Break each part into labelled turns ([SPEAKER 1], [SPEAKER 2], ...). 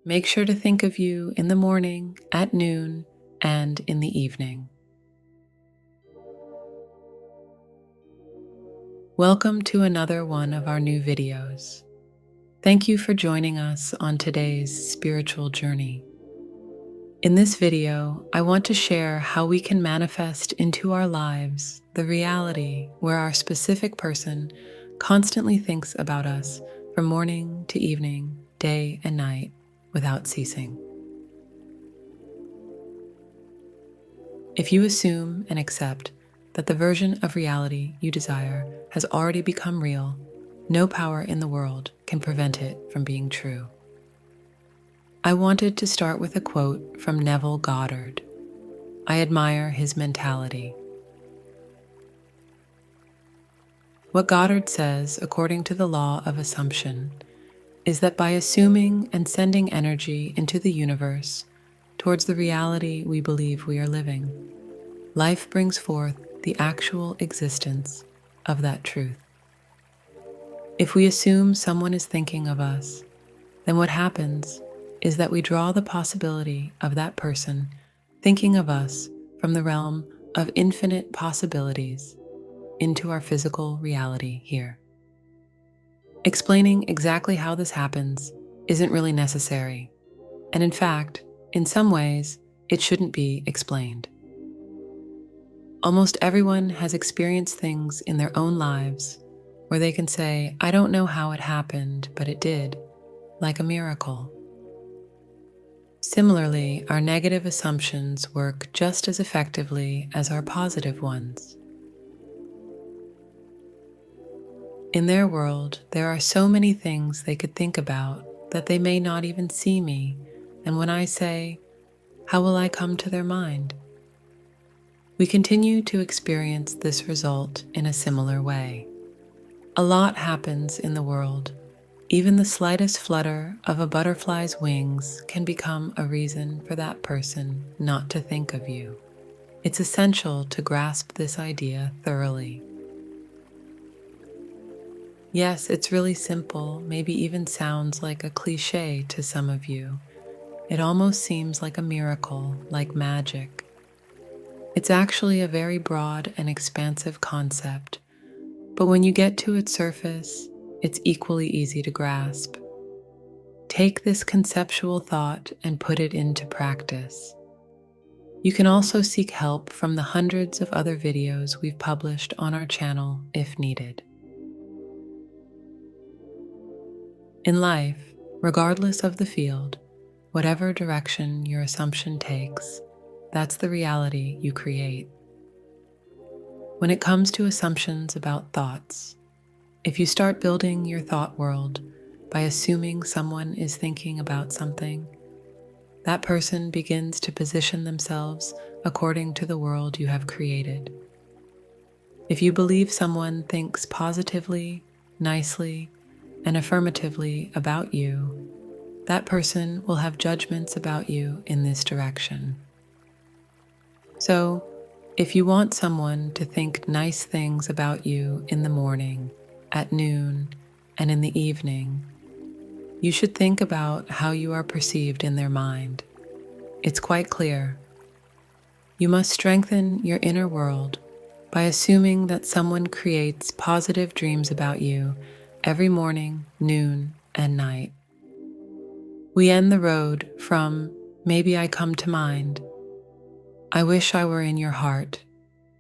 [SPEAKER 1] Make sure to think of you in the morning, at noon, and in the evening. Welcome to another one of our new videos. Thank you for joining us on today's spiritual journey. In this video, I want to share how we can manifest into our lives the reality where our specific person constantly thinks about us from morning to evening, day and night without ceasing. If you assume and accept that the version of reality you desire has already become real, no power in the world can prevent it from being true. I wanted to start with a quote from Neville Goddard. I admire his mentality. What Goddard says, according to the law of assumption, is that by assuming and sending energy into the universe towards the reality we believe we are living, life brings forth the actual existence of that truth. If we assume someone is thinking of us, then what happens is that we draw the possibility of that person thinking of us from the realm of infinite possibilities into our physical reality here. Explaining exactly how this happens isn't really necessary, and in fact, in some ways, it shouldn't be explained. Almost everyone has experienced things in their own lives where they can say, I don't know how it happened, but it did, like a miracle. Similarly, our negative assumptions work just as effectively as our positive ones. In their world, there are so many things they could think about that they may not even see me, and when I say, how will I come to their mind? We continue to experience this result in a similar way. A lot happens in the world. Even the slightest flutter of a butterfly's wings can become a reason for that person not to think of you. It's essential to grasp this idea thoroughly. Yes, it's really simple, maybe even sounds like a cliche to some of you. It almost seems like a miracle, like magic. It's actually a very broad and expansive concept, but when you get to its surface, it's equally easy to grasp. Take this conceptual thought and put it into practice. You can also seek help from the hundreds of other videos we've published on our channel if needed. In life, regardless of the field, whatever direction your assumption takes, that's the reality you create. When it comes to assumptions about thoughts, if you start building your thought world by assuming someone is thinking about something, that person begins to position themselves according to the world you have created. If you believe someone thinks positively, nicely, and affirmatively about you, that person will have judgments about you in this direction. So, if you want someone to think nice things about you in the morning, at noon, and in the evening, you should think about how you are perceived in their mind. It's quite clear. You must strengthen your inner world by assuming that someone creates positive dreams about you every morning, noon, and night. We end the road from, maybe I come to mind. I wish I were in your heart.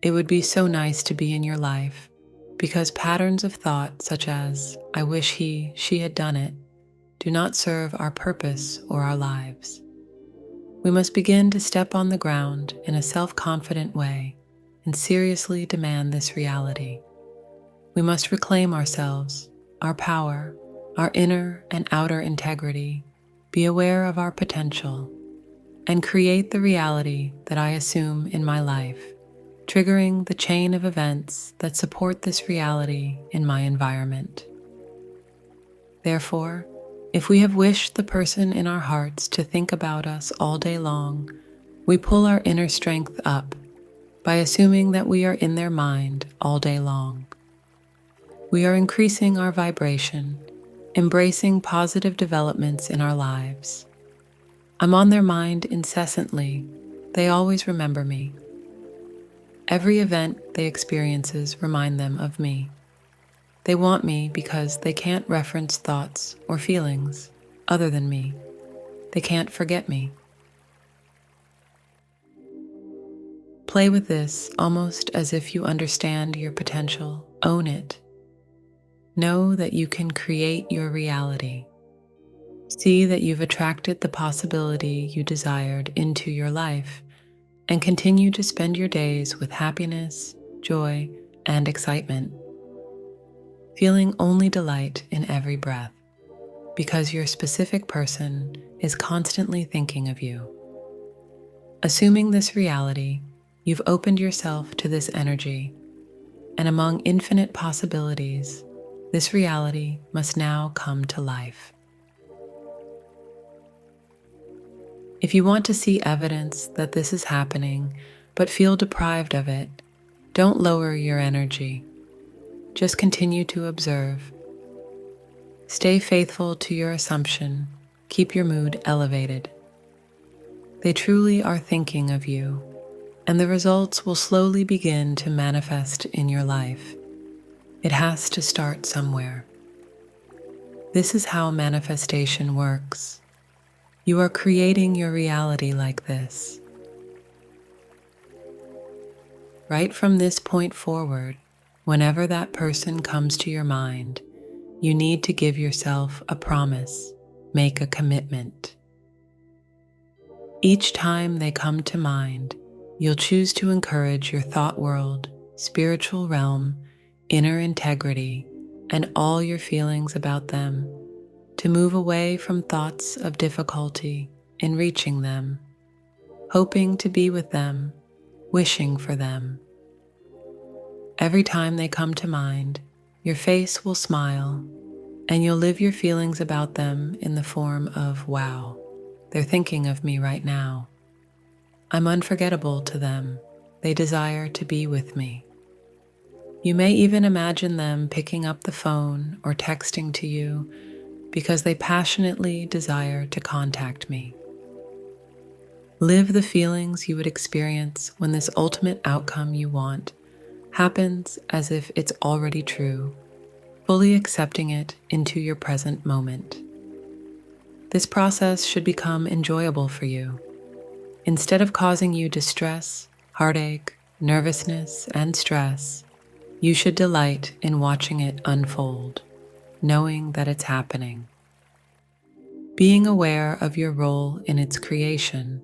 [SPEAKER 1] It would be so nice to be in your life, because patterns of thought such as, I wish she had done it, do not serve our purpose or our lives. We must begin to step on the ground in a self-confident way and seriously demand this reality. We must reclaim ourselves, our power, our inner and outer integrity, be aware of our potential, and create the reality that I assume in my life, triggering the chain of events that support this reality in my environment. Therefore, if we have wished the person in our hearts to think about us all day long, we pull our inner strength up by assuming that we are in their mind all day long. We are increasing our vibration, embracing positive developments in our lives, I'm on their mind incessantly. They always remember me. Every event they experiences remind them of me. They want me because they can't reference thoughts or feelings other than me. They can't forget me. Play with this almost as if you understand your potential. Own it. Know that you can create your reality. See that you've attracted the possibility you desired into your life and continue to spend your days with happiness, joy, and excitement, feeling only delight in every breath because your specific person is constantly thinking of you. Assuming this reality, you've opened yourself to this energy, and among infinite possibilities, this reality must now come to life. If you want to see evidence that this is happening but feel deprived of it, don't lower your energy. Just continue to observe. Stay faithful to your assumption. Keep your mood elevated. They truly are thinking of you, and the results will slowly begin to manifest in your life. It has to start somewhere. This is how manifestation works. You are creating your reality like this. Right from this point forward, whenever that person comes to your mind, you need to give yourself a promise, make a commitment. Each time they come to mind, you'll choose to encourage your thought world, spiritual realm, inner integrity, and all your feelings about them to move away from thoughts of difficulty in reaching them, hoping to be with them, wishing for them. Every time they come to mind, your face will smile, and you'll live your feelings about them in the form of, wow, they're thinking of me right now. I'm unforgettable to them. They desire to be with me. You may even imagine them picking up the phone or texting to you because they passionately desire to contact me. Live the feelings you would experience when this ultimate outcome you want happens as if it's already true, fully accepting it into your present moment. This process should become enjoyable for you. Instead of causing you distress, heartache, nervousness, and stress, you should delight in watching it unfold, knowing that it's happening. Being aware of your role in its creation,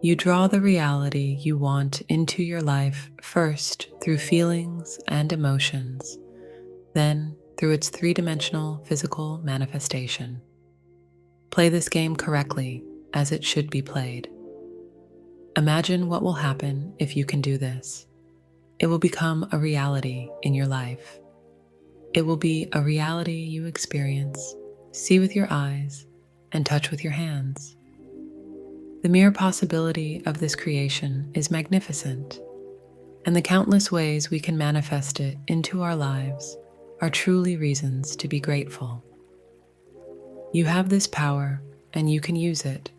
[SPEAKER 1] you draw the reality you want into your life first through feelings and emotions, then through its three-dimensional physical manifestation. Play this game correctly, as it should be played. Imagine what will happen if you can do this. It will become a reality in your life. It will be a reality you experience, see with your eyes, and touch with your hands. The mere possibility of this creation is magnificent, and the countless ways we can manifest it into our lives are truly reasons to be grateful. You have this power, and you can use it.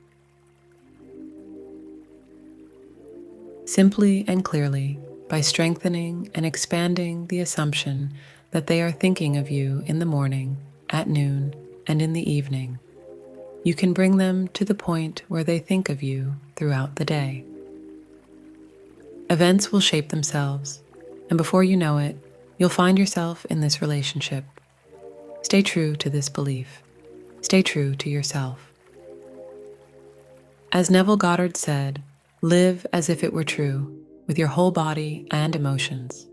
[SPEAKER 1] Simply and clearly, by strengthening and expanding the assumption that they are thinking of you in the morning, at noon, and in the evening, you can bring them to the point where they think of you throughout the day. Events will shape themselves, and before you know it, you'll find yourself in this relationship. Stay true to this belief. Stay true to yourself. As Neville Goddard said, live as if it were true, with your whole body and emotions.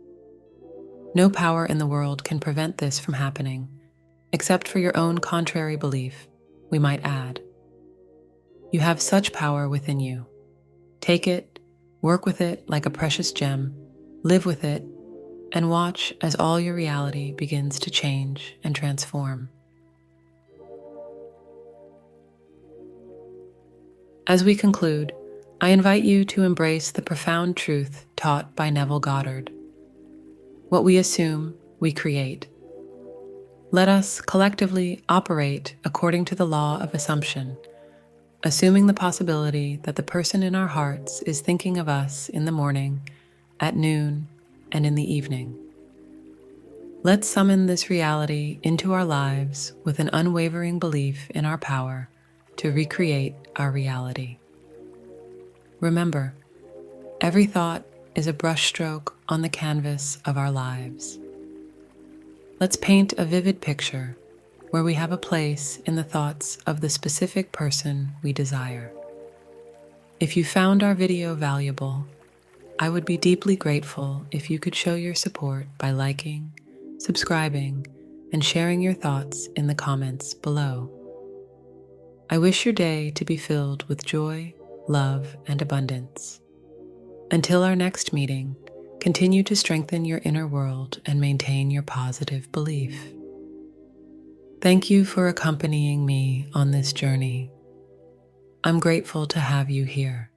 [SPEAKER 1] No power in the world can prevent this from happening, except for your own contrary belief, we might add. You have such power within you. Take it, work with it like a precious gem, live with it, and watch as all your reality begins to change and transform. As we conclude, I invite you to embrace the profound truth taught by Neville Goddard. What we assume, we create. Let us collectively operate according to the law of assumption, assuming the possibility that the person in our hearts is thinking of us in the morning, at noon, and in the evening. Let's summon this reality into our lives with an unwavering belief in our power to recreate our reality. Remember, every thought is a brushstroke on the canvas of our lives. Let's paint a vivid picture where we have a place in the thoughts of the specific person we desire. If you found our video valuable, I would be deeply grateful if you could show your support by liking, subscribing, and sharing your thoughts in the comments below. I wish your day to be filled with joy, love, and abundance. Until our next meeting, continue to strengthen your inner world and maintain your positive belief. Thank you for accompanying me on this journey. I'm grateful to have you here.